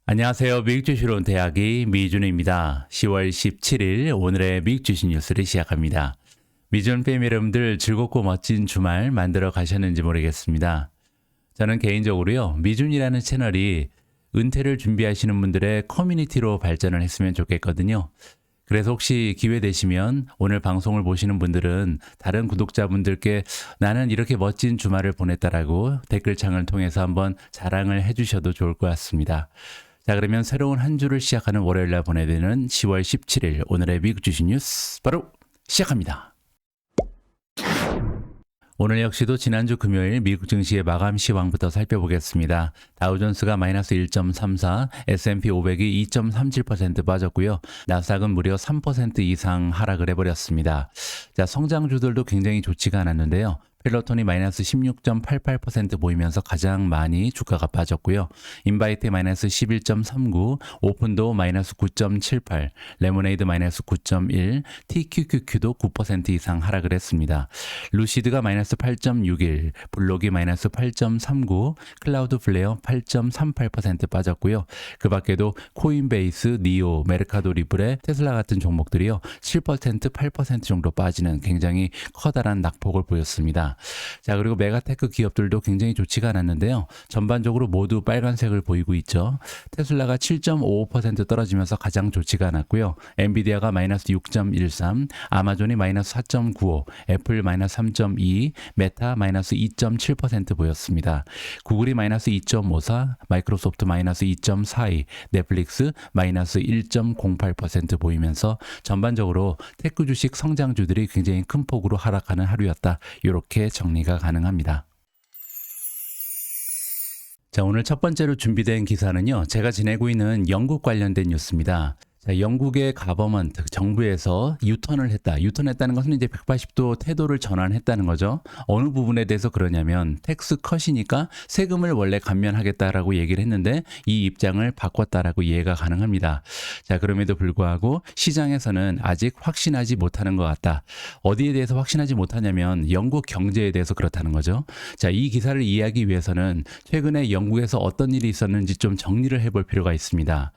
안녕하세요. 미국 주식으로 온 대학의 미준입니다. 10월 17일 오늘의 미국 주식 뉴스를 시작합니다. 미준 패밀리 여러분들 즐겁고 멋진 주말 만들어 가셨는지 모르겠습니다. 저는 개인적으로요. 미준이라는 채널이 은퇴를 준비하시는 분들의 커뮤니티로 발전을 했으면 좋겠거든요. 그래서 혹시 기회 되시면 오늘 방송을 보시는 분들은 다른 구독자분들께 나는 이렇게 멋진 주말을 보냈다라고 댓글창을 통해서 한번 자랑을 해주셔도 좋을 것 같습니다. 자, 그러면 새로운 한 주를 시작하는 월요일날 보내드리는 10월 17일 오늘의 미국 주식 뉴스 바로 시작합니다. 오늘 역시도 지난주 금요일 미국 증시의 마감 시황부터 살펴보겠습니다. 다우존스가 마이너스 1.34, S&P 500이 2.37% 빠졌고요. 나스닥은 무려 3% 이상 하락을 해버렸습니다. 자, 성장주들도 굉장히 좋지가 않았는데요. 펠로톤이 마이너스 16.88% 보이면서 가장 많이 주가가 빠졌고요. 인바이트 마이너스 11.39, 오픈도 마이너스 9.78, 레모네이드 마이너스 9.1, TQQQ도 9% 이상 하락을 했습니다. 루시드가 마이너스 8.61, 블록이 마이너스 8.39, 클라우드 플레어 8.38% 빠졌고요. 그 밖에도 코인베이스, 니오, 메르카도 리브레, 테슬라 같은 종목들이요. 7%, 8% 정도 빠지는 굉장히 커다란 낙폭을 보였습니다. 자, 그리고 메가테크 기업들도 굉장히 좋지가 않았는데요. 전반적으로 모두 빨간색을 보이고 있죠. 테슬라가 7.55% 떨어지면서 가장 좋지가 않았고요. 엔비디아가 마이너스 6.13, 아마존이 마이너스 4.95, 애플 마이너스 3.2, 메타 마이너스 2.7% 보였습니다. 구글이 마이너스 2.54, 마이크로소프트 마이너스 2.42, 넷플릭스 마이너스 1.08% 보이면서 전반적으로 테크 주식 성장주들이 굉장히 큰 폭으로 하락하는 하루였다. 이렇게 정리가 가능합니다. 자, 오늘 첫 번째로 준비된 기사는요. 제가 지내고 있는 영국 관련된 뉴스입니다. 자, 영국의 가버먼트, 정부에서 유턴을 했다. 유턴했다는 것은 이제 180도 태도를 전환했다는 거죠. 어느 부분에 대해서 그러냐면 텍스 컷이니까 세금을 원래 감면하겠다라고 얘기를 했는데 이 입장을 바꿨다라고 이해가 가능합니다. 자, 그럼에도 불구하고 시장에서는 아직 확신하지 못하는 것 같다. 어디에 대해서 확신하지 못하냐면 영국 경제에 대해서 그렇다는 거죠. 자, 이 기사를 이해하기 위해서는 최근에 영국에서 어떤 일이 있었는지 좀 정리를 해볼 필요가 있습니다.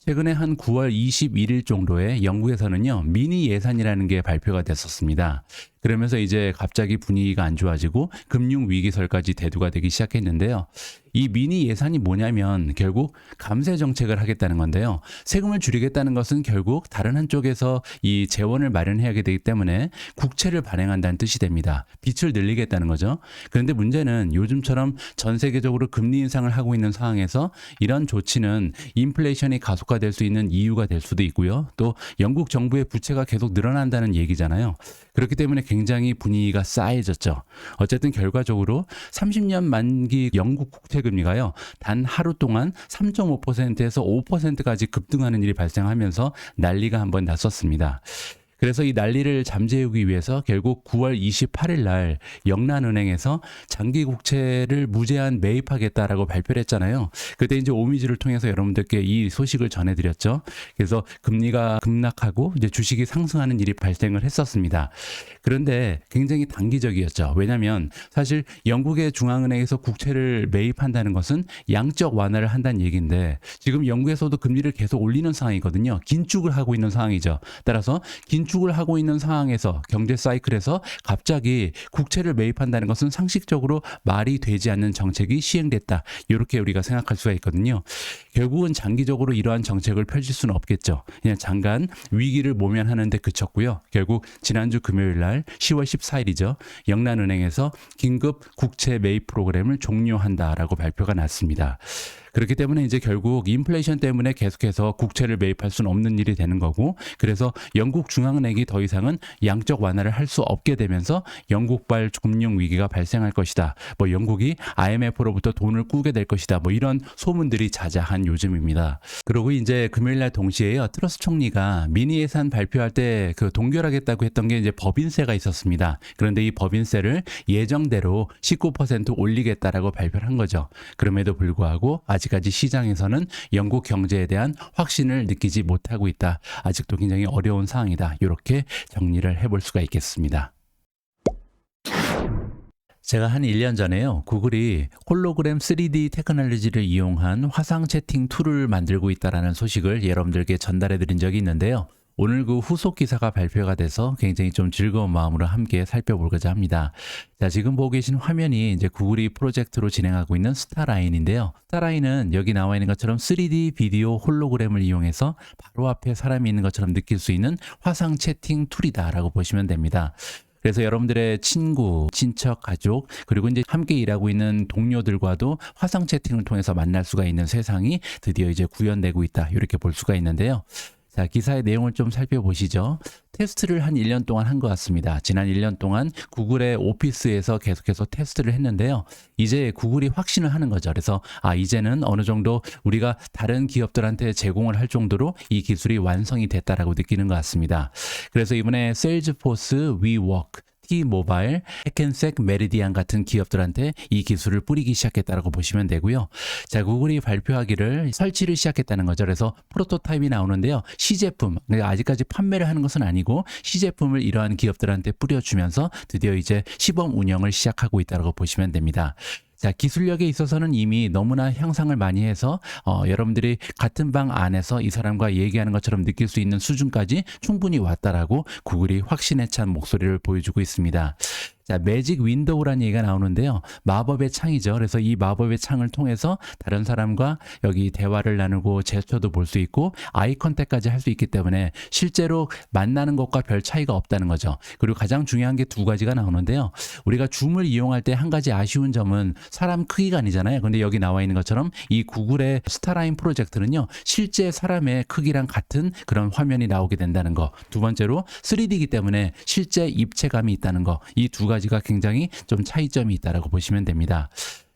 최근에 한 9월 21일 정도에 영국에서는요, 미니 예산이라는 게 발표가 됐었습니다. 그러면서 이제 갑자기 분위기가 안 좋아지고 금융위기설까지 대두가 되기 시작했는데요. 이 미니 예산이 뭐냐면 결국 감세 정책을 하겠다는 건데요. 세금을 줄이겠다는 것은 결국 다른 한쪽에서 이 재원을 마련해야 되기 때문에 국채를 발행한다는 뜻이 됩니다. 빚을 늘리겠다는 거죠. 그런데 문제는 요즘처럼 전 세계적으로 금리 인상을 하고 있는 상황에서 이런 조치는 인플레이션이 가속화될 수 있는 이유가 될 수도 있고요. 또 영국 정부의 부채가 계속 늘어난다는 얘기잖아요. 그렇기 때문에 굉장히 분위기가 싸해졌죠. 어쨌든 결과적으로 30년 만기 영국 국채금리가요. 단 하루 동안 3.5%에서 5%까지 급등하는 일이 발생하면서 난리가 한번 났었습니다. 그래서 이 난리를 잠재우기 위해서 결국 9월 28일 날 영란은행에서 장기 국채를 무제한 매입하겠다라고 발표를 했잖아요. 그때 이제 오미지를 통해서 여러분들께 이 소식을 전해드렸죠. 그래서 금리가 급락하고 이제 주식이 상승하는 일이 발생을 했었습니다. 그런데 굉장히 단기적이었죠. 왜냐하면 사실 영국의 중앙은행에서 국채를 매입한다는 것은 양적 완화를 한다는 얘기인데 지금 영국에서도 금리를 계속 올리는 상황이거든요. 긴축을 하고 있는 상황이죠. 따라서 긴축을 하고 있는 상황에서 경제 사이클에서 갑자기 국채를 매입한다는 것은 상식적으로 말이 되지 않는 정책이 시행됐다. 이렇게 우리가 생각할 수가 있거든요. 결국은 장기적으로 이러한 정책을 펼칠 수는 없겠죠. 그냥 잠깐 위기를 모면하는 데 그쳤고요. 결국 지난주 금요일 날 10월 14일이죠. 영란은행에서 긴급 국채 매입 프로그램을 종료한다라고 발표가 났습니다. 그렇기 때문에 이제 결국 인플레이션 때문에 계속해서 국채를 매입할 수는 없는 일이 되는 거고 그래서 영국 중앙은행이 더 이상은 양적 완화를 할 수 없게 되면서 영국발 금융 위기가 발생할 것이다. 뭐 영국이 IMF로부터 돈을 꾸게 될 것이다. 뭐 이런 소문들이 자자한 요즘입니다. 그리고 이제 금요일 날 동시에요. 트러스 총리가 미니 예산 발표할 때 그 동결하겠다고 했던 게 이제 법인세가 있었습니다. 그런데 이 법인세를 예정대로 19% 올리겠다라고 발표를 한 거죠. 그럼에도 불구하고 아직까지 시장에서는 영국 경제에 대한 확신을 느끼지 못하고 있다. 아직도 굉장히 어려운 상황이다. 이렇게 정리를 해볼 수가 있겠습니다. 제가 한 1년 전에요. 구글이 홀로그램 3D 테크놀로지를 이용한 화상 채팅 툴을 만들고 있다라는 소식을 여러분들께 전달해 드린 적이 있는데요. 오늘 그 후속 기사가 발표가 돼서 굉장히 좀 즐거운 마음으로 함께 살펴보고자 합니다. 자, 지금 보고 계신 화면이 이제 구글이 프로젝트로 진행하고 있는 스타라인인데요. 스타라인은 여기 나와 있는 것처럼 3D 비디오 홀로그램을 이용해서 바로 앞에 사람이 있는 것처럼 느낄 수 있는 화상 채팅 툴이다라고 보시면 됩니다. 그래서 여러분들의 친구, 친척, 가족, 그리고 이제 함께 일하고 있는 동료들과도 화상 채팅을 통해서 만날 수가 있는 세상이 드디어 이제 구현되고 있다. 이렇게 볼 수가 있는데요. 자, 기사의 내용을 좀 살펴보시죠. 테스트를 한 1년 동안 한 것 같습니다. 지난 1년 동안 구글의 오피스에서 계속해서 테스트를 했는데요. 이제 구글이 확신을 하는 거죠. 그래서 이제는 어느 정도 우리가 다른 기업들한테 제공을 할 정도로 이 기술이 완성이 됐다라고 느끼는 것 같습니다. 그래서 이번에 세일즈포스, 위워크, T모바일, 해켄색, 메리디안 같은 기업들한테 이 기술을 뿌리기 시작했다라고 보시면 되고요. 자, 구글이 발표하기를 설치를 시작했다는 거죠. 그래서 프로토타입이 나오는데요. 시제품, 아직까지 판매를 하는 것은 아니고 시제품을 이러한 기업들한테 뿌려주면서 드디어 이제 시범 운영을 시작하고 있다고 보시면 됩니다. 자, 기술력에 있어서는 이미 너무나 향상을 많이 해서 여러분들이 같은 방 안에서 이 사람과 얘기하는 것처럼 느낄 수 있는 수준까지 충분히 왔다라고 구글이 확신에 찬 목소리를 보여주고 있습니다. 자, 매직 윈도우라는 얘기가 나오는데요. 마법의 창이죠. 그래서 이 마법의 창을 통해서 다른 사람과 여기 대화를 나누고 제스처도 볼 수 있고 아이 컨택까지 할 수 있기 때문에 실제로 만나는 것과 별 차이가 없다는 거죠. 그리고 가장 중요한 게 두 가지가 나오는데요. 우리가 줌을 이용할 때 한 가지 아쉬운 점은 사람 크기가 아니잖아요. 근데 여기 나와 있는 것처럼 이 구글의 스타라인 프로젝트는요. 실제 사람의 크기랑 같은 그런 화면이 나오게 된다는 거. 두 번째로 3D이기 때문에 실제 입체감이 있다는 거. 이 두 가지가 굉장히 좀 차이점이 있다라고 보시면 됩니다.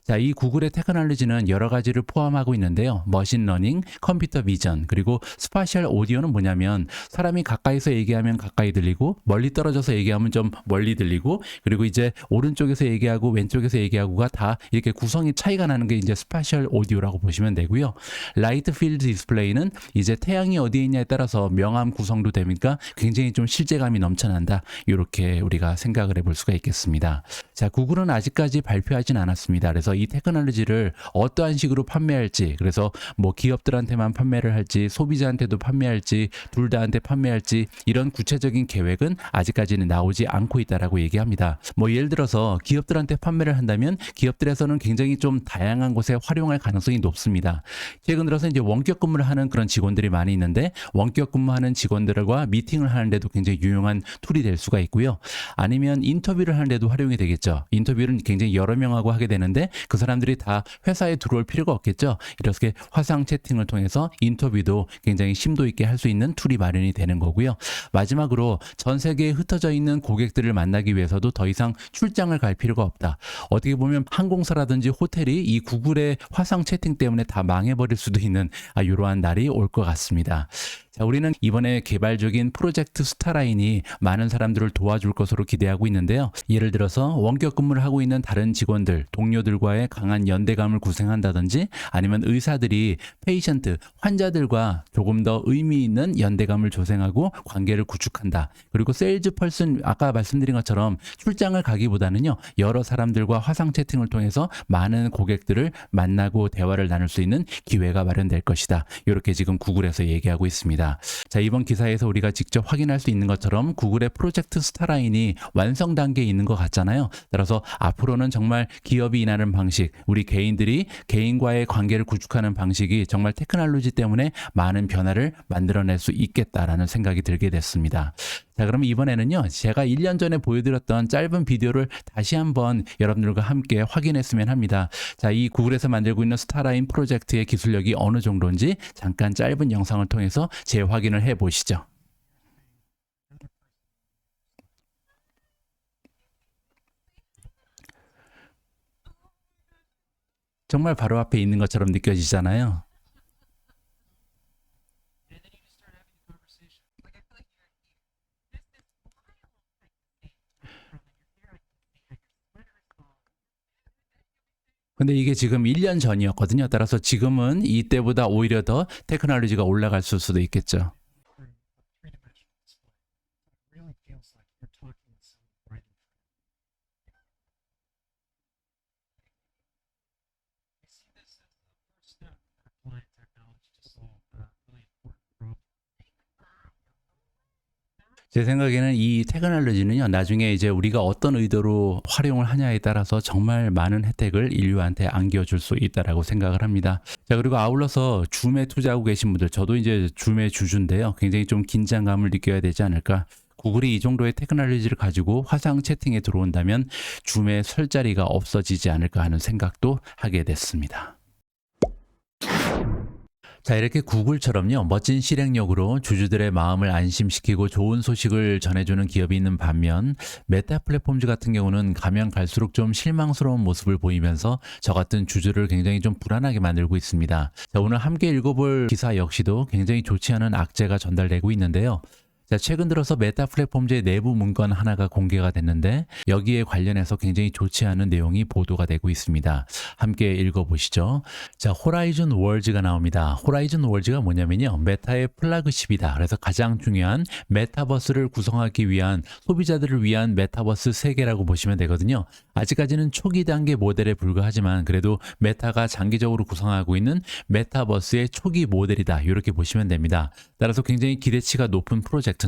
자, 이 구글의 테크놀로지는 여러 가지를 포함하고 있는데요. 머신러닝, 컴퓨터 비전, 그리고 스파셜 오디오는 뭐냐면 사람이 가까이서 얘기하면 가까이 들리고 멀리 떨어져서 얘기하면 좀 멀리 들리고 그리고 이제 오른쪽에서 얘기하고 왼쪽에서 얘기하고가 다 이렇게 구성이 차이가 나는 게 이제 스파셜 오디오라고 보시면 되고요. 라이트 필드 디스플레이는 이제 태양이 어디에 있냐에 따라서 명암 구성도 되니까 굉장히 좀 실제감이 넘쳐난다. 이렇게 우리가 생각을 해볼 수가 있겠습니다. 자, 구글은 아직까지 발표하진 않았습니다. 그래서 이 테크놀로지를 어떠한 식으로 판매할지, 그래서 뭐 기업들한테만 판매를 할지 소비자한테도 판매할지 둘 다한테 판매할지 이런 구체적인 계획은 아직까지는 나오지 않고 있다라고 얘기합니다. 뭐 예를 들어서 기업들한테 판매를 한다면 기업들에서는 굉장히 좀 다양한 곳에 활용할 가능성이 높습니다. 최근 들어서 이제 원격 근무를 하는 그런 직원들이 많이 있는데 원격 근무하는 직원들과 미팅을 하는데도 굉장히 유용한 툴이 될 수가 있고요. 아니면 인터뷰를 하는데도 활용이 되겠죠. 인터뷰는 굉장히 여러 명하고 하게 되는데 그 사람들이 다 회사에 들어올 필요가 없겠죠. 이렇게 화상 채팅을 통해서 인터뷰도 굉장히 심도 있게 할 수 있는 툴이 마련이 되는 거고요. 마지막으로 전 세계에 흩어져 있는 고객들을 만나기 위해서도 더 이상 출장을 갈 필요가 없다. 어떻게 보면 항공사라든지 호텔이 이 구글의 화상 채팅 때문에 다 망해버릴 수도 있는 이러한 날이 올 것 같습니다. 자, 우리는 이번에 개발적인 프로젝트 스타라인이 많은 사람들을 도와줄 것으로 기대하고 있는데요. 예를 들어서 원격 근무를 하고 있는 다른 직원들, 동료들과의 강한 연대감을 구성한다든지 아니면 의사들이 페이션트, 환자들과 조금 더 의미 있는 연대감을 조성하고 관계를 구축한다. 그리고 세일즈 펄슨, 아까 말씀드린 것처럼 출장을 가기보다는요. 여러 사람들과 화상 채팅을 통해서 많은 고객들을 만나고 대화를 나눌 수 있는 기회가 마련될 것이다. 이렇게 지금 구글에서 얘기하고 있습니다. 자, 이번 기사에서 우리가 직접 확인할 수 있는 것처럼 구글의 프로젝트 스타라인이 완성 단계에 있는 것 같잖아요. 따라서 앞으로는 정말 기업이 일하는 방식, 우리 개인들이 개인과의 관계를 구축하는 방식이 정말 테크놀로지 때문에 많은 변화를 만들어낼 수 있겠다라는 생각이 들게 됐습니다. 자, 그럼 이번에는요, 제가 1년 전에 보여드렸던 짧은 비디오를 다시 한번 여러분들과 함께 확인했으면 합니다. 자, 이 구글에서 만들고 있는 스타라인 프로젝트의 기술력이 어느 정도인지 잠깐 짧은 영상을 통해서 재확인을 해 보시죠. 정말 바로 앞에 있는 것처럼 느껴지잖아요. 근데 이게 지금 1년 전이었거든요. 따라서 지금은 이때보다 오히려 더 테크놀로지가 올라갈 수도 있겠죠. 제 생각에는 이 테크놀로지는요, 나중에 이제 우리가 어떤 의도로 활용을 하냐에 따라서 정말 많은 혜택을 인류한테 안겨줄 수 있다라고 생각을 합니다. 자, 그리고 아울러서 줌에 투자하고 계신 분들, 저도 이제 줌의 주주인데요. 굉장히 좀 긴장감을 느껴야 되지 않을까. 구글이 이 정도의 테크놀로지를 가지고 화상 채팅에 들어온다면 줌의 설 자리가 없어지지 않을까 하는 생각도 하게 됐습니다. 자, 이렇게 구글처럼요, 멋진 실행력으로 주주들의 마음을 안심시키고 좋은 소식을 전해주는 기업이 있는 반면, 메타 플랫폼즈 같은 경우는 가면 갈수록 좀 실망스러운 모습을 보이면서 저 같은 주주를 굉장히 좀 불안하게 만들고 있습니다. 자, 오늘 함께 읽어볼 기사 역시도 굉장히 좋지 않은 악재가 전달되고 있는데요. 자, 최근 들어서 메타 플랫폼즈의 내부 문건 하나가 공개가 됐는데 여기에 관련해서 굉장히 좋지 않은 내용이 보도가 되고 있습니다. 함께 읽어보시죠. 자, 호라이즌 월즈가 나옵니다. 호라이즌 월즈가 뭐냐면요, 메타의 플래그십이다. 그래서 가장 중요한 메타버스를 구성하기 위한, 소비자들을 위한 메타버스 세계라고 보시면 되거든요. 아직까지는 초기 단계 모델에 불과하지만 그래도 메타가 장기적으로 구성하고 있는 메타버스의 초기 모델이다, 이렇게 보시면 됩니다. 따라서 굉장히 기대치가 높은 프로젝트인데요.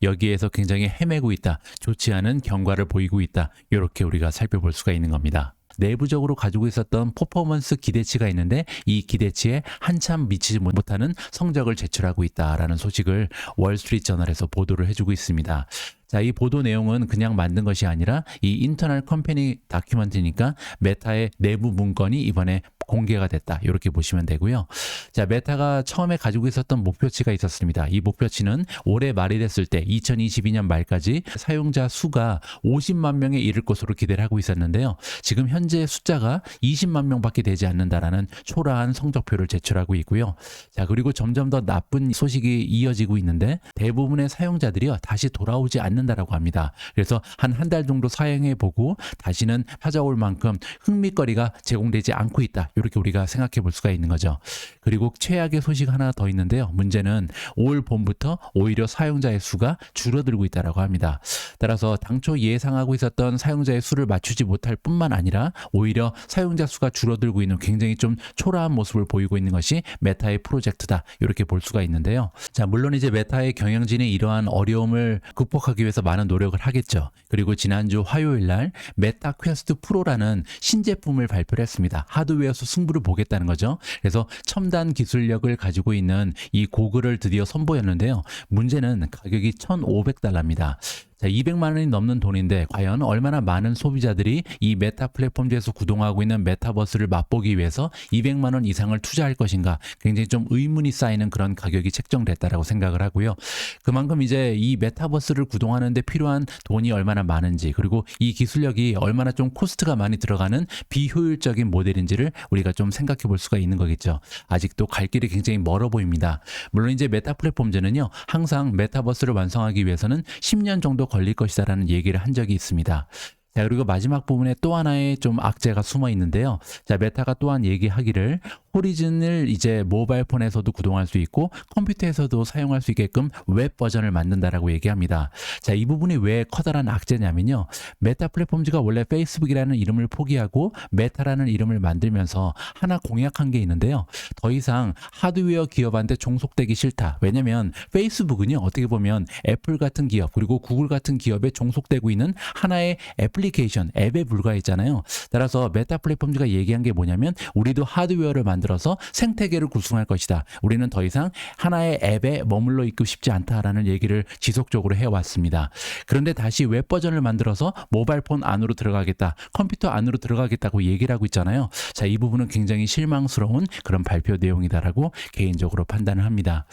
여기에서 굉장히 헤매고 있다, 좋지 않은 경과를 보이고 있다, 이렇게 우리가 살펴볼 수가 있는 겁니다. 내부적으로 가지고 있었던 퍼포먼스 기대치가 있는데 이 기대치에 한참 미치지 못하는 성적을 제출하고 있다라는 소식을 월스트리트저널에서 보도를 해주고 있습니다. 자, 이 보도 내용은 그냥 만든 것이 아니라 이 인터널 컴퍼니 다큐멘터리니까 메타의 내부 문건이 이번에 공개가 됐다, 이렇게 보시면 되고요. 자, 메타가 처음에 가지고 있었던 목표치가 있었습니다. 이 목표치는 올해 말이 됐을 때 2022년 말까지 사용자 수가 50만 명에 이를 것으로 기대를 하고 있었는데요. 지금 현재 숫자가 20만 명밖에 되지 않는다라는 초라한 성적표를 제출하고 있고요. 자, 그리고 점점 더 나쁜 소식이 이어지고 있는데 대부분의 사용자들이요, 다시 돌아오지 않는다라고 합니다. 그래서 한 달 정도 사용해 보고 다시는 찾아올 만큼 흥미거리가 제공되지 않고 있다, 이렇게 우리가 생각해 볼 수가 있는 거죠. 그리고 최악의 소식 하나 더 있는데요. 문제는 올 봄부터 오히려 사용자의 수가 줄어들고 있다고 합니다. 따라서 당초 예상하고 있었던 사용자의 수를 맞추지 못할 뿐만 아니라 오히려 사용자 수가 줄어들고 있는 굉장히 좀 초라한 모습을 보이고 있는 것이 메타의 프로젝트다, 이렇게 볼 수가 있는데요. 자, 물론 이제 메타의 경영진이 이러한 어려움을 극복하기 위해서 많은 노력을 하겠죠. 그리고 지난주 화요일 날 메타 퀘스트 프로라는 신제품을 발표를 했습니다. 하드웨어에서 승부를 보겠다는 거죠. 그래서 첨단 기술력을 가지고 있는 이 고글을 드디어 선보였는데요. 문제는 가격이 $1,500입니다. 자, 200만 원이 넘는 돈인데 과연 얼마나 많은 소비자들이 이 메타 플랫폼즈에서 구동하고 있는 메타버스를 맛보기 위해서 200만 원 이상을 투자할 것인가, 굉장히 좀 의문이 쌓이는 그런 가격이 책정됐다라고 생각을 하고요. 그만큼 이제 이 메타버스를 구동하는 데 필요한 돈이 얼마나 많은지, 그리고 이 기술력이 얼마나 좀 코스트가 많이 들어가는 비효율적인 모델인지를 우리가 좀 생각해 볼 수가 있는 거겠죠. 아직도 갈 길이 굉장히 멀어 보입니다. 물론 이제 메타 플랫폼즈는요, 항상 메타버스를 완성하기 위해서는 10년 정도 걸릴 것이다라는 얘기를 한 적이 있습니다. 자, 그리고 마지막 부분에 또 하나의 좀 악재가 숨어 있는데요. 자, 메타가 또한 얘기하기를 호리즌을 이제 모바일 폰에서도 구동할 수 있고 컴퓨터에서도 사용할 수 있게끔 웹 버전을 만든다라고 얘기합니다. 자, 이 부분이 왜 커다란 악재냐면요. 메타 플랫폼즈가 원래 페이스북이라는 이름을 포기하고 메타라는 이름을 만들면서 하나 공약한 게 있는데요. 더 이상 하드웨어 기업한테 종속되기 싫다. 왜냐면 페이스북은요, 어떻게 보면 애플 같은 기업 그리고 구글 같은 기업에 종속되고 있는 하나의 애플리케이션, 앱에 불과했잖아요. 따라서 메타 플랫폼즈가 얘기한 게 뭐냐면 우리도 하드웨어를 만들어서 생태계를 구성할 것이다. 우리는 더 이상 하나의 앱에 머물러 있고 싶지 않다라는 얘기를 지속적으로 해왔습니다. 그런데 다시 웹 버전을 만들어서 모바일 폰 안으로 들어가겠다, 컴퓨터 안으로 들어가겠다고 얘기를 하고 있잖아요. 자, 이 부분은 굉장히 실망스러운 그런 발표 내용이다라고 개인적으로 판단을 합니다.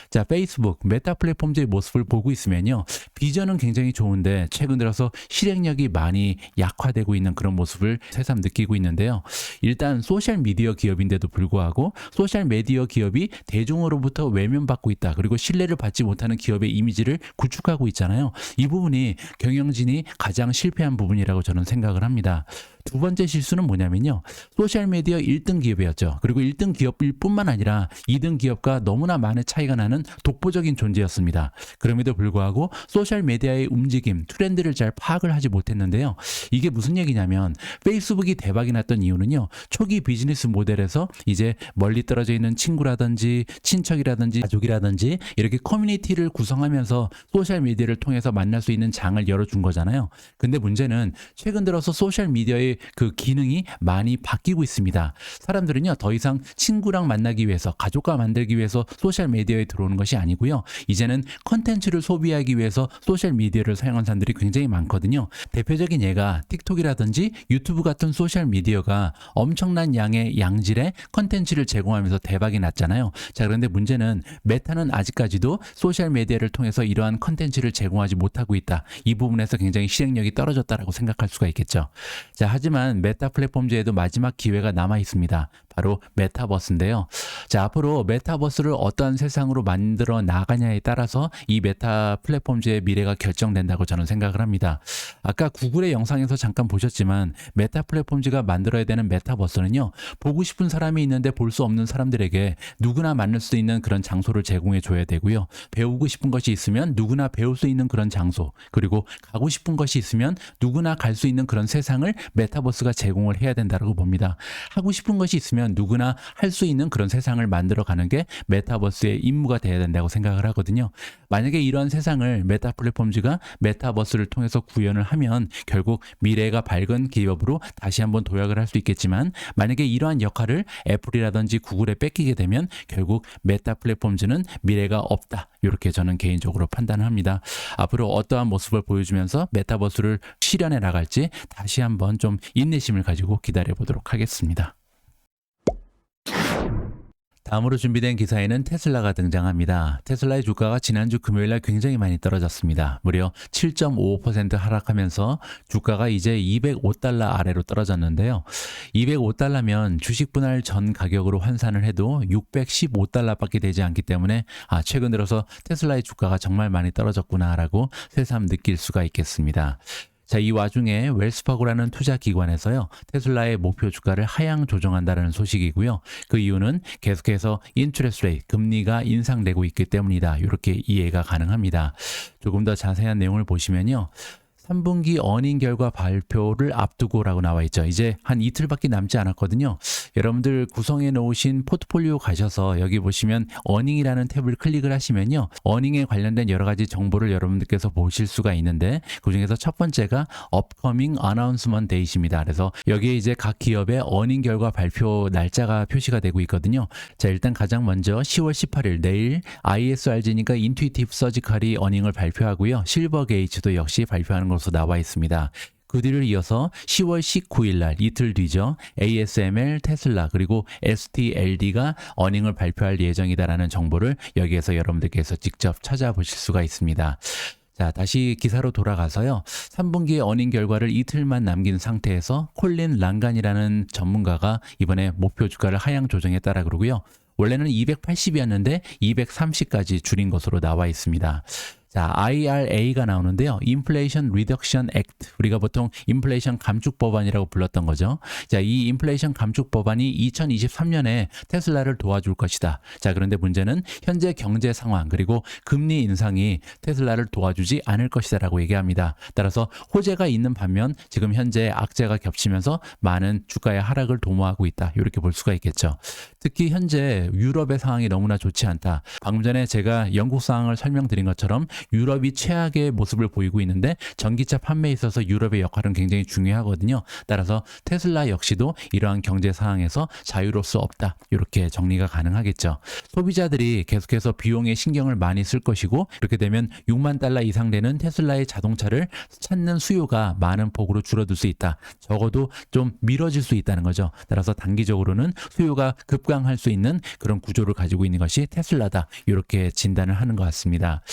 자, 페이스북, 메타 플랫폼즈의 모습을 보고 있으면요. 비전은 굉장히 좋은데 최근 들어서 실행력이 많이 약화되고 있는 그런 모습을 새삼 느끼고 있는데요. 일단 소셜 미디어 기업인데도 불구하고 소셜 미디어 기업이 대중으로부터 외면받고 있다, 그리고 신뢰를 받지 못하는 기업의 이미지를 구축하고 있잖아요. 이 부분이 경영진이 가장 실패한 부분이라고 저는 생각을 합니다. 두 번째 실수는 뭐냐면요. 소셜미디어 1등 기업이었죠. 그리고 1등 기업일 뿐만 아니라 2등 기업과 너무나 많은 차이가 나는 독보적인 존재였습니다. 그럼에도 불구하고 소셜미디어의 움직임, 트렌드를 잘 파악을 하지 못했는데요. 이게 무슨 얘기냐면 페이스북이 대박이 났던 이유는요. 초기 비즈니스 모델에서 이제 멀리 떨어져 있는 친구라든지 친척이라든지 가족이라든지 이렇게 커뮤니티를 구성하면서 소셜미디어를 통해서 만날 수 있는 장을 열어준 거잖아요. 근데 문제는 최근 들어서 소셜미디어의 그 기능이 많이 바뀌고 있습니다. 사람들은요, 더 이상 친구랑 만나기 위해서, 가족과 만들기 위해서 소셜미디어에 들어오는 것이 아니고요. 이제는 컨텐츠를 소비하기 위해서 소셜미디어를 사용하는 사람들이 굉장히 많거든요. 대표적인 예가 틱톡이라든지 유튜브 같은 소셜미디어가 엄청난 양의 양질의 컨텐츠를 제공하면서 대박이 났잖아요. 자, 그런데 문제는 메타는 아직까지도 소셜미디어를 통해서 이러한 컨텐츠를 제공하지 못하고 있다. 이 부분에서 굉장히 실행력이 떨어졌다라고 생각할 수가 있겠죠. 자, 하지만 메타 플랫폼즈에도 마지막 기회가 남아 있습니다. 바로 메타버스인데요. 자, 앞으로 메타버스를 어떠한 세상으로 만들어 나가냐에 따라서 이 메타 플랫폼즈의 미래가 결정된다고 저는 생각을 합니다. 아까 구글의 영상에서 잠깐 보셨지만 메타 플랫폼즈가 만들어야 되는 메타버스는요. 보고 싶은 사람이 있는데 볼 수 없는 사람들에게 누구나 만날 수 있는 그런 장소를 제공해 줘야 되고요. 배우고 싶은 것이 있으면 누구나 배울 수 있는 그런 장소, 그리고 가고 싶은 것이 있으면 누구나 갈 수 있는 그런 세상을 메타버스가 제공을 해야 된다고 봅니다. 하고 싶은 것이 있으면 누구나 할 수 있는 그런 세상을 만들어가는 게 메타버스의 임무가 돼야 된다고 생각을 하거든요. 만약에 이러한 세상을 메타 플랫폼즈가 메타버스를 통해서 구현을 하면 결국 미래가 밝은 기업으로 다시 한번 도약을 할 수 있겠지만, 만약에 이러한 역할을 애플이라든지 구글에 뺏기게 되면 결국 메타 플랫폼즈는 미래가 없다. 이렇게 저는 개인적으로 판단을 합니다. 앞으로 어떠한 모습을 보여주면서 메타버스를 실현해 나갈지 다시 한번 좀 인내심을 가지고 기다려 보도록 하겠습니다. 다음으로 준비된 기사에는 테슬라가 등장합니다. 테슬라의 주가가 지난주 금요일날 굉장히 많이 떨어졌습니다. 무려 7.55% 하락하면서 주가가 이제 $205 아래로 떨어졌는데요. $205면 주식 분할 전 가격으로 환산을 해도 $615밖에 되지 않기 때문에 최근 들어서 테슬라의 주가가 정말 많이 떨어졌구나라고 새삼 느낄 수가 있겠습니다. 자, 이 와중에 웰스파고라는 투자기관에서요, 테슬라의 목표 주가를 하향 조정한다는 소식이고요. 그 이유는 계속해서 인트레스트 레이트, 금리가 인상되고 있기 때문이다. 이렇게 이해가 가능합니다. 조금 더 자세한 내용을 보시면요. 3분기 어닝 결과 발표를 앞두고라고 나와 있죠. 이제 한 이틀밖에 남지 않았거든요. 여러분들 구성해 놓으신 포트폴리오 가셔서 여기 보시면 어닝이라는 탭을 클릭을 하시면요. 어닝에 관련된 여러 가지 정보를 여러분들께서 보실 수가 있는데, 그중에서 첫 번째가 upcoming announcement date입니다. 그래서 여기에 이제 각 기업의 어닝 결과 발표 날짜가 표시가 되고 있거든요. 자, 일단 가장 먼저 10월 18일 내일 ISRG니까 인투이티브 서지컬이 어닝을 발표하고요. 실버게이츠도 역시 발표하는 것으로 나와 있습니다. 그 뒤를 이어서 10월 19일 날 이틀 뒤죠. ASML, 테슬라 그리고 STLD가 어닝을 발표할 예정이다라는 정보를 여기에서 여러분들께서 직접 찾아보실 수가 있습니다. 자, 다시 기사로 돌아가서요. 3분기의 어닝 결과를 이틀만 남긴 상태에서 콜린 랑간이라는 전문가가 이번에 목표 주가를 하향 조정했다라 그러고요. 원래는 280이었는데 230까지 줄인 것으로 나와 있습니다. 자, IRA가 나오는데요. 인플레이션 리덕션 액트. 우리가 보통 인플레이션 감축 법안이라고 불렀던 거죠. 자, 이 인플레이션 감축 법안이 2023년에 테슬라를 도와줄 것이다. 자, 그런데 문제는 현재 경제 상황 그리고 금리 인상이 테슬라를 도와주지 않을 것이다라고 얘기합니다. 따라서 호재가 있는 반면 지금 현재 악재가 겹치면서 많은 주가의 하락을 도모하고 있다. 이렇게 볼 수가 있겠죠. 특히 현재 유럽의 상황이 너무나 좋지 않다. 방금 전에 제가 영국 상황을 설명드린 것처럼 유럽이 최악의 모습을 보이고 있는데 전기차 판매에 있어서 유럽의 역할은 굉장히 중요하거든요. 따라서 테슬라 역시도 이러한 경제 상황에서 자유로울 수 없다. 이렇게 정리가 가능하겠죠. 소비자들이 계속해서 비용에 신경을 많이 쓸 것이고, 이렇게 되면 $60,000 이상 되는 테슬라의 자동차를 찾는 수요가 많은 폭으로 줄어들 수 있다. 적어도 좀 미뤄질 수 있다는 거죠. 따라서 단기적으로는 수요가 급강할 수 있는 그런 구조를 가지고 있는 것이 테슬라다. 이렇게 진단을 하는 것 같습니다.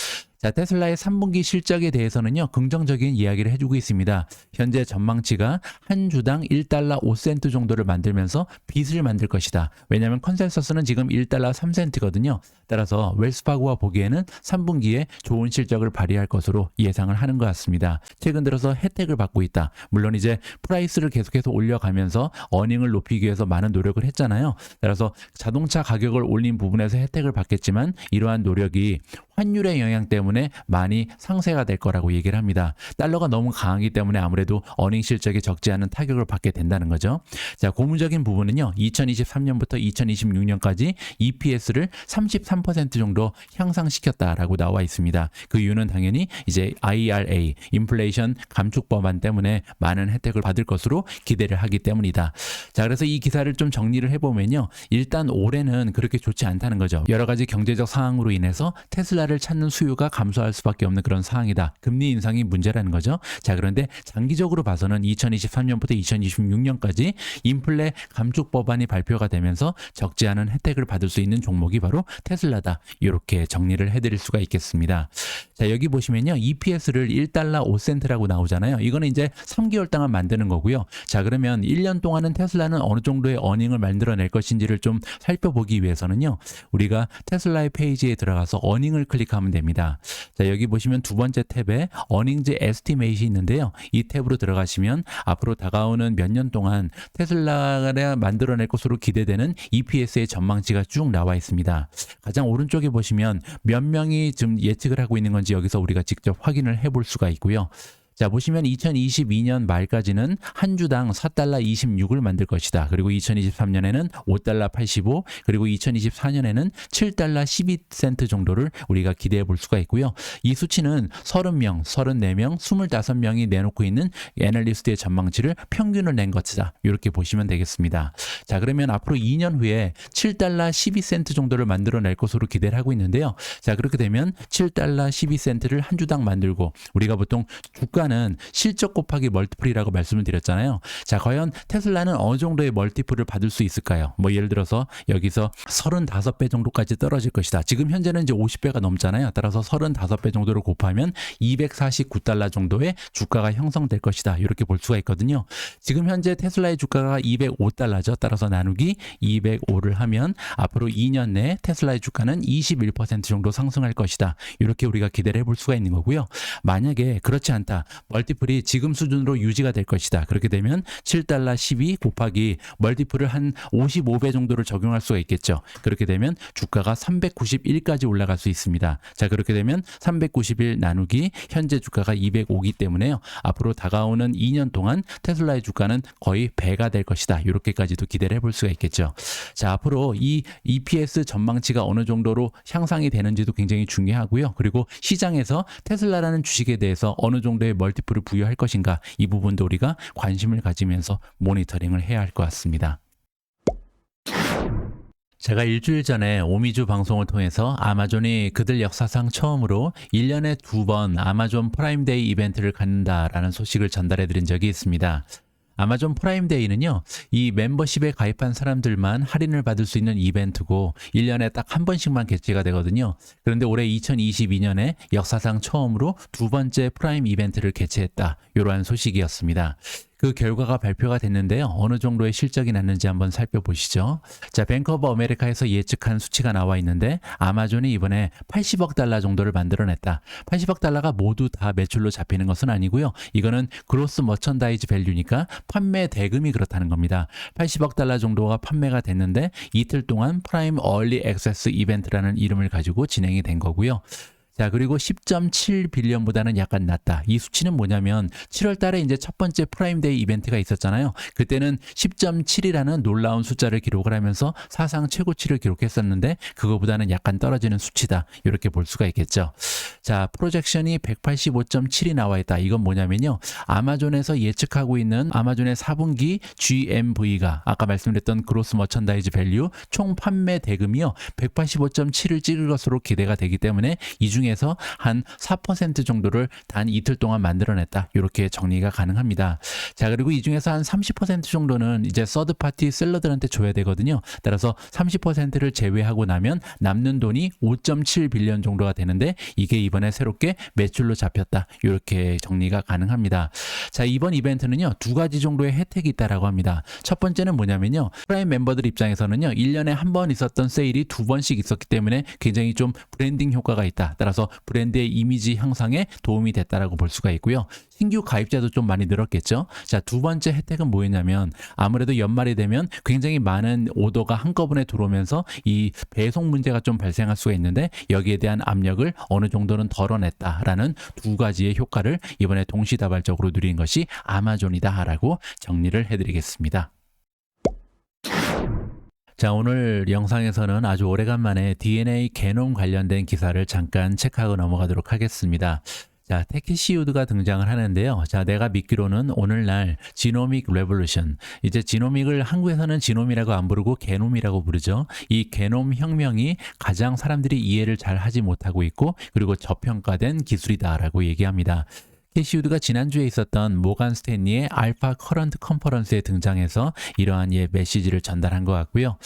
자, 테슬라의 3분기 실적에 대해서는요, 긍정적인 이야기를 해주고 있습니다. 현재 전망치가 한 주당 1달러 5센트 정도를 만들면서 빚을 만들 것이다. 왜냐하면 컨센서스는 지금 1달러 3센트거든요. 따라서 웰스파고가 보기에는 3분기에 좋은 실적을 발휘할 것으로 예상을 하는 것 같습니다. 최근 들어서 혜택을 받고 있다. 물론 이제 프라이스를 계속해서 올려가면서 어닝을 높이기 위해서 많은 노력을 했잖아요. 따라서 자동차 가격을 올린 부분에서 혜택을 받겠지만 이러한 노력이 환율의 영향 때문에 많이 상쇄가 될 거라고 얘기를 합니다. 달러가 너무 강하기 때문에 아무래도 어닝 실적에 적지 않은 타격을 받게 된다는 거죠. 자, 고무적인 부분은요. 2023년부터 2026년까지 EPS를 33% 정도 향상시켰다라고 나와 있습니다. 그 이유는 당연히 이제 IRA, 인플레이션 감축 법안 때문에 많은 혜택을 받을 것으로 기대를 하기 때문이다. 자, 그래서 이 기사를 좀 정리를 해보면요. 일단 올해는 그렇게 좋지 않다는 거죠. 여러 가지 경제적 상황으로 인해서 테슬라를 찾는 수요가 감소할 수밖에 없는 그런 상황이다. 금리 인상이 문제라는 거죠. 자, 그런데 장기적으로 봐서는 2023년부터 2026년까지 인플레 감축 법안이 발표가 되면서 적지 않은 혜택을 받을 수 있는 종목이 바로 테슬라다. 이렇게 정리를 해드릴 수가 있겠습니다. 자, 여기 보시면요. EPS를 1달러 5센트라고 나오잖아요. 이거는 이제 3개월 동안 만드는 거고요. 자, 그러면 1년 동안은 테슬라는 어느 정도의 어닝을 만들어낼 것인지를 좀 살펴보기 위해서는요. 우리가 테슬라의 페이지에 들어가서 어닝을 클릭하면 됩니다. 자, 여기 보시면 두 번째 탭에 어닝즈 에스티메이트이 있는데요. 이 탭으로 들어가시면 앞으로 다가오는 몇 년 동안 테슬라가 만들어낼 것으로 기대되는 EPS의 전망치가 쭉 나와 있습니다. 가장 오른쪽에 보시면 몇 명이 지금 예측을 하고 있는 건지 여기서 우리가 직접 확인을 해볼 수가 있고요. 자, 보시면 2022년 말까지는 한 주당 4달러 26을 만들 것이다. 그리고 2023년에는 5달러 85, 그리고 2024년에는 7달러 12센트 정도를 우리가 기대해 볼 수가 있고요. 이 수치는 30명, 34명, 25명이 내놓고 있는 애널리스트의 전망치를 평균을 낸 것이다. 이렇게 보시면 되겠습니다. 자, 그러면 앞으로 2년 후에 7달러 12센트 정도를 만들어낼 것으로 기대를 하고 있는데요. 자, 그렇게 되면 7달러 12센트를 한 주당 만들고 우리가 보통 주가는 실적 곱하기 멀티플이라고 말씀을 드렸잖아요. 자, 과연 테슬라는 어느 정도의 멀티플을 받을 수 있을까요? 뭐 예를 들어서 여기서 35배 정도까지 떨어질 것이다. 지금 현재는 이제 50배가 넘잖아요. 따라서 35배 정도를 곱하면 249달러 정도의 주가가 형성될 것이다. 이렇게 볼 수가 있거든요. 지금 현재 테슬라의 주가가 205달러죠. 따라서 나누기 205를 하면 앞으로 2년 내에 테슬라의 주가는 21% 정도 상승할 것이다. 이렇게 우리가 기대를 해볼 수가 있는 거고요. 만약에 그렇지 않다. 멀티플이 지금 수준으로 유지가 될 것이다. 그렇게 되면 7달러 12 곱하기 멀티플을 한 55배 정도를 적용할 수가 있겠죠. 그렇게 되면 주가가 391까지 올라갈 수 있습니다. 자, 그렇게 되면 391 나누기 현재 주가가 205기 때문에요. 앞으로 다가오는 2년 동안 테슬라의 주가는 거의 배가 될 것이다. 이렇게까지도 기대를 해볼 수가 있겠죠. 자, 앞으로 이 EPS 전망치가 어느 정도로 향상이 되는지도 굉장히 중요하고요. 그리고 시장에서 테슬라라는 주식에 대해서 어느 정도의 멀티플을 부여할 것인가, 이 부분도 우리가 관심을 가지면서 모니터링을 해야 할 것 같습니다. 제가 일주일 전에 오미주 방송을 통해서 아마존이 그들 역사상 처음으로 1년에 2번 아마존 프라임데이 이벤트를 갖는다라는 소식을 전달해 드린 적이 있습니다. 아마존 프라임데이는요, 이 멤버십에 가입한 사람들만 할인을 받을 수 있는 이벤트고 1년에 딱 한 번씩만 개최가 되거든요. 그런데 올해 2022년에 역사상 처음으로 두 번째 프라임 이벤트를 개최했다. 이러한 소식이었습니다. 그 결과가 발표가 됐는데요. 어느 정도의 실적이 났는지 한번 살펴보시죠. 자, 뱅크 오브 아메리카에서 예측한 수치가 나와 있는데 아마존이 이번에 80억 달러 정도를 만들어냈다. 80억 달러가 모두 다 매출로 잡히는 것은 아니고요. 이거는 그로스 머천다이즈 밸류니까 판매 대금이 그렇다는 겁니다. 80억 달러 정도가 판매가 됐는데 이틀 동안 프라임 얼리 액세스 이벤트라는 이름을 가지고 진행이 된 거고요. 자, 그리고 10.7 빌리언보다는 약간 낮다. 이 수치는 뭐냐면 7월 달에 이제 첫 번째 프라임데이 이벤트가 있었잖아요. 그때는 10.7이라는 놀라운 숫자를 기록을 하면서 사상 최고치를 기록했었는데 그거보다는 약간 떨어지는 수치다. 이렇게 볼 수가 있겠죠. 자, 프로젝션이 185.7이 나와 있다. 이건 뭐냐면요. 아마존에서 예측하고 있는 아마존의 4분기 GMV가 아까 말씀드렸던 그로스 머천다이즈 밸류 총 판매 대금이요. 185.7을 찍을 것으로 기대가 되기 때문에 이 중에 중에서 한 4% 정도를 단 이틀 동안 만들어냈다. 이렇게 정리가 가능합니다. 자, 그리고 이 중에서 한 30% 정도는 이제 서드 파티 셀러들한테 줘야 되거든요. 따라서 30%를 제외하고 나면 남는 돈이 5.7 빌리언 정도가 되는데 이게 이번에 새롭게 매출로 잡혔다. 이렇게 정리가 가능합니다. 자, 이번 이벤트는요, 두 가지 정도의 혜택이 있다라고 합니다. 첫 번째는 뭐냐면요, 프라임 멤버들 입장에서는요, 1년에 한 번 있었던 세일이 두 번씩 있었기 때문에 굉장히 좀 브랜딩 효과가 있다. 따라서 브랜드의 이미지 향상에 도움이 됐다라고 볼 수가 있고요. 신규 가입자도 좀 많이 늘었겠죠. 자, 두 번째 혜택은 뭐였냐면 아무래도 연말이 되면 굉장히 많은 오더가 한꺼번에 들어오면서 이 배송 문제가 좀 발생할 수가 있는데 여기에 대한 압력을 어느 정도는 덜어냈다라는 두 가지의 효과를 이번에 동시다발적으로 누린 것이 아마존이다라고 정리를 해드리겠습니다. 자, 오늘 영상에서는 아주 오래간만에 DNA 게놈 관련된 기사를 잠깐 체크하고 넘어가도록 하겠습니다. 자, 테키시우드가 등장을 하는데요. 자, 내가 믿기로는 오늘날 지노믹 레볼루션, 이제 지노믹을 한국에서는 지놈이라고 안 부르고 게놈이라고 부르죠. 이 게놈 혁명이 가장 사람들이 이해를 잘 하지 못하고 있고 그리고 저평가된 기술이다라고 얘기합니다. 테키시우드가 지난주에 있었던 모간 스탠리의 알파 커런트 컨퍼런스에 등장해서 이러한 메시지를 전달한 것 같고요.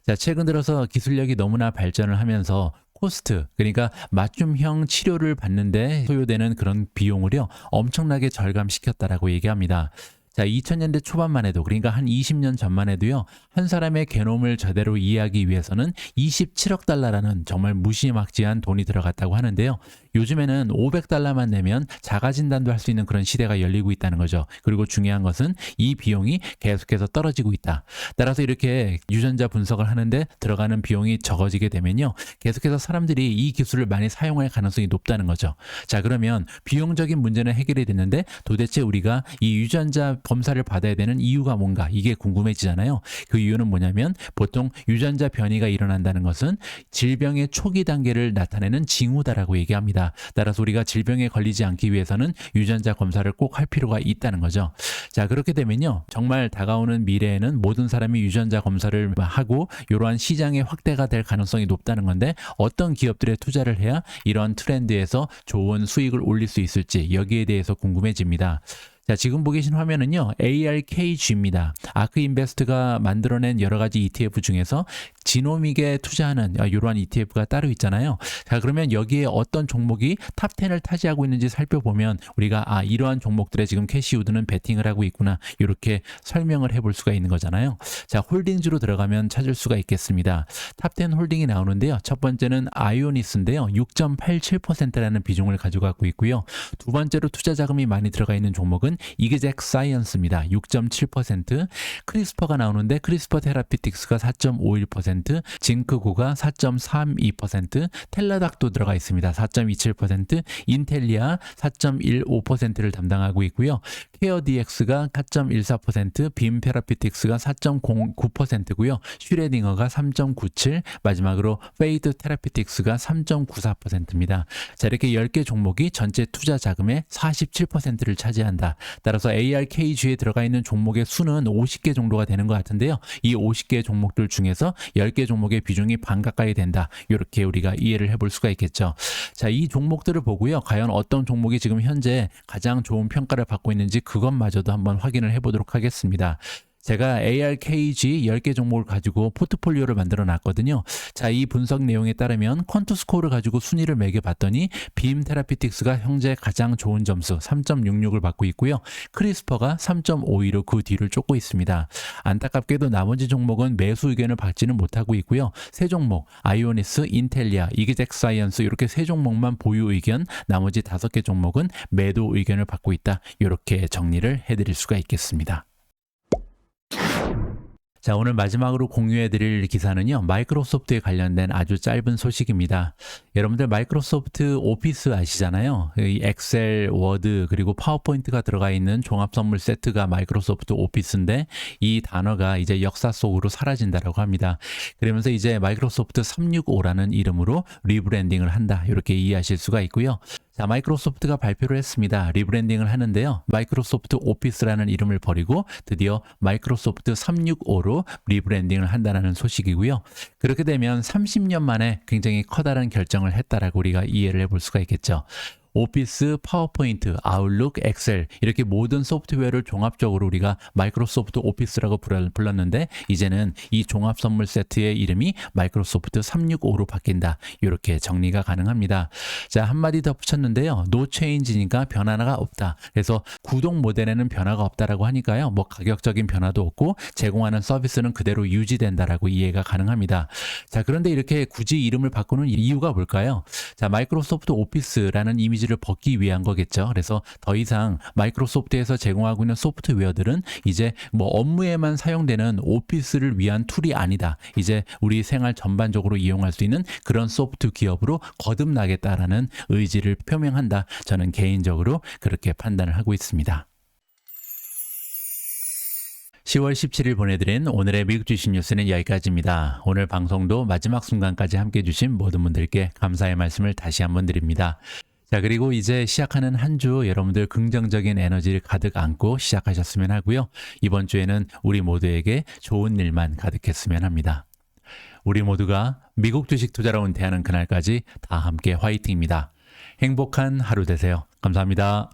자, 최근 들어서 기술력이 너무나 발전을 하면서 코스트, 그러니까 맞춤형 치료를 받는데 소요되는 그런 비용을요, 엄청나게 절감시켰다라고 얘기합니다. 자, 2000년대 초반만 해도, 그러니까 한 20년 전만 해도요, 한 사람의 게놈을 제대로 이해하기 위해서는 27억 달러라는 정말 무시막지한 돈이 들어갔다고 하는데요. 요즘에는 500달러만 내면 자가진단도 할 수 있는 그런 시대가 열리고 있다는 거죠. 그리고 중요한 것은 이 비용이 계속해서 떨어지고 있다. 따라서 이렇게 유전자 분석을 하는데 들어가는 비용이 적어지게 되면요, 계속해서 사람들이 이 기술을 많이 사용할 가능성이 높다는 거죠. 자, 그러면 비용적인 문제는 해결이 됐는데 도대체 우리가 이 유전자 검사를 받아야 되는 이유가 뭔가, 이게 궁금해지잖아요. 그 이유는 뭐냐면 보통 유전자 변이가 일어난다는 것은 질병의 초기 단계를 나타내는 징후다라고 얘기합니다. 따라서 우리가 질병에 걸리지 않기 위해서는 유전자 검사를 꼭 할 필요가 있다는 거죠. 자, 그렇게 되면요, 정말 다가오는 미래에는 모든 사람이 유전자 검사를 하고 이러한 시장의 확대가 될 가능성이 높다는 건데 어떤 기업들에 투자를 해야 이런 트렌드에서 좋은 수익을 올릴 수 있을지 여기에 대해서 궁금해집니다. 자, 지금 보고 계신 화면은요, ARKG입니다. 아크인베스트가 만들어낸 여러 가지 ETF 중에서 지노믹에 투자하는 이러한 ETF가 따로 있잖아요. 자, 그러면 여기에 어떤 종목이 탑10을 차지하고 있는지 살펴보면 우리가 이러한 종목들에 지금 캐시우드는 베팅을 하고 있구나, 이렇게 설명을 해볼 수가 있는 거잖아요. 자, 홀딩즈로 들어가면 찾을 수가 있겠습니다. 탑10 홀딩이 나오는데요. 첫 번째는 아이오니스인데요. 6.87%라는 비중을 가지고 갖고 있고요. 두 번째로 투자 자금이 많이 들어가 있는 종목은 이그젝 사이언스입니다. 6.7%, 크리스퍼가 나오는데 크리스퍼 테라피틱스가 4.51%, 징크고가 4.32%, 텔라닥도 들어가 있습니다. 4.27%, 인텔리아 4.15%를 담당하고 있고요. 케어DX가 4.14%, 빔 테라피틱스가 4.09%고요. 슈레딩어가 3.97%, 마지막으로 페이드 테라피틱스가 3.94%입니다. 자, 이렇게 10개 종목이 전체 투자 자금의 47%를 차지한다. 따라서 ARKG에 들어가 있는 종목의 수는 50개 정도가 되는 것 같은데요. 이 50개 종목들 중에서 10개 종목의 비중이 반 가까이 된다. 이렇게 우리가 이해를 해볼 수가 있겠죠. 자, 이 종목들을 보고요, 과연 어떤 종목이 지금 현재 가장 좋은 평가를 받고 있는지 그것마저도 한번 확인을 해보도록 하겠습니다. 제가 ARKG 10개 종목을 가지고 포트폴리오를 만들어 놨거든요. 자, 이 분석 내용에 따르면 퀀트 스코어를 가지고 순위를 매겨 봤더니 빔 테라피틱스가 현재 가장 좋은 점수 3.66을 받고 있고요. 크리스퍼가 3.52로 그 뒤를 쫓고 있습니다. 안타깝게도 나머지 종목은 매수 의견을 받지는 못하고 있고요. 세 종목, 아이오니스, 인텔리아, 이그젝 사이언스, 이렇게 세 종목만 보유 의견, 나머지 5개 종목은 매도 의견을 받고 있다. 이렇게 정리를 해드릴 수가 있겠습니다. 자, 오늘 마지막으로 공유해드릴 기사는요, 마이크로소프트에 관련된 아주 짧은 소식입니다. 여러분들 마이크로소프트 오피스 아시잖아요. 이 엑셀, 워드, 그리고 파워포인트가 들어가 있는 종합선물 세트가 마이크로소프트 오피스인데 이 단어가 이제 역사 속으로 사라진다라고 합니다. 그러면서 이제 마이크로소프트 365라는 이름으로 리브랜딩을 한다, 이렇게 이해하실 수가 있고요. 자, 자, 마이크로소프트가 발표를 했습니다. 리브랜딩을 하는데요. 마이크로소프트 오피스라는 이름을 버리고 드디어 마이크로소프트 365로 리브랜딩을 한다는 소식이고요. 그렇게 되면 30년 만에 굉장히 커다란 결정을 했다라고 우리가 이해를 해볼 수가 있겠죠. 오피스, 파워포인트, 아웃룩, 엑셀 이렇게 모든 소프트웨어를 종합적으로 우리가 마이크로소프트 오피스라고 불렀는데 이제는 이 종합 선물 세트의 이름이 마이크로소프트 365로 바뀐다. 이렇게 정리가 가능합니다. 자, 한마디 더 붙였는데요. No change니까 변화가 없다. 그래서 구독 모델에는 변화가 없다라고 하니까요. 뭐 가격적인 변화도 없고 제공하는 서비스는 그대로 유지된다라고 이해가 가능합니다. 자, 그런데 이렇게 굳이 이름을 바꾸는 이유가 뭘까요? 자, 마이크로소프트 오피스라는 이미지를 벗기 위한 거겠죠. 그래서 더 이상 마이크로소프트에서 제공하고 있는 소프트웨어들은 이제 뭐 업무에만 사용되는 오피스를 위한 툴이 아니다. 이제 우리 생활 전반적으로 이용할 수 있는 그런 소프트 기업으로 거듭나겠다라는 의지를 표명한다. 저는 개인적으로 그렇게 판단을 하고 있습니다. 10월 17일 보내드린 오늘의 미국 주식 뉴스는 여기까지입니다. 오늘 방송도 마지막 순간까지 함께해 주신 모든 분들께 감사의 말씀을 다시 한번 드립니다. 자, 그리고 이제 시작하는 한 주 여러분들 긍정적인 에너지를 가득 안고 시작하셨으면 하고요. 이번 주에는 우리 모두에게 좋은 일만 가득했으면 합니다. 우리 모두가 미국 주식 투자로 은퇴하는 그날까지 다 함께 화이팅입니다. 행복한 하루 되세요. 감사합니다.